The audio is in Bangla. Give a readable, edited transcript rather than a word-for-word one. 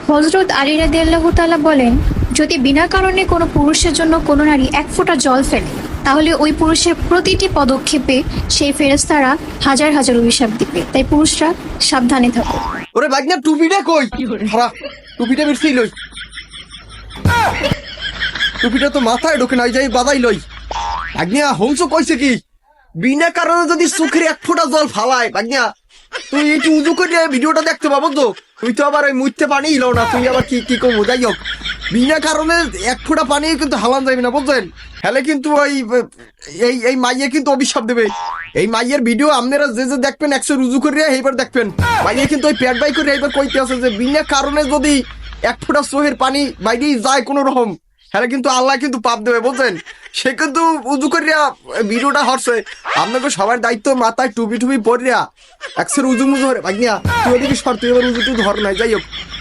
হযরত আলী রাদিয়াল্লাহু তাআলা বলেন, যদি বিনা কারণে কোনো পুরুষের জন্য কোনো নারী এক ফোঁটা জল ফেলে, তাহলে ওই পুরুষের প্রতিটি পদক্ষেপে সেই ফেরেশতারা হাজার হাজার অভিশাপ দিবে। তাই পুরুষরা সাবধানে থাকো। ওরে ভাগনা টুপিটা কই? হারা টুপিটা বেরছি লই। টুপিটা তো মাথায় ঢোকে না, যাই বাদাই লই। ভাগনা হংস কইছে কি বিনা কারণে যদি চোখের এক ফোঁটা জল ফালায়, ভাগনা তুই একটু উজু করে ভিডিওটা দেখতে পাবো তো। তুই তো আবার ওই মুইতে পানি ইলো না, তুই আবার কি কি করবো? যাই হোক, বিনা কারণে এক ফোঁটা পানি কিন্তু হালান যাবে না, বুঝলেন? হেলে কিন্তু ওই এই এই মাইয়ে কিন্তু অভিশাপ দেবে। এই মাইয়ের ভিডিও আপনারা যে যে দেখবেন 100 রুজু করে এইবার দেখবেন, মাইয়ে কিন্তু ওই পেট বাই করে এইবার কইতে আছে যে বিনা কারণে যদি এক ফোঁটা চোখের পানি বাইরে যায় কোনো রকম, হ্যাঁ কিন্তু আল্লাহ কিন্তু পাপ দেবে, বুঝলেন? সে কিন্তু উজু করিয়া ভিডিওটা হরছে। আপনাকে সবার দায়িত্ব মাথায় টুপি টুপি পরিয়া 100 উজু মুজু হরে ভাগনিয়া তুই ওদিকে সর, তুই এবার উজু টুজু ধর নাই। যাই হোক,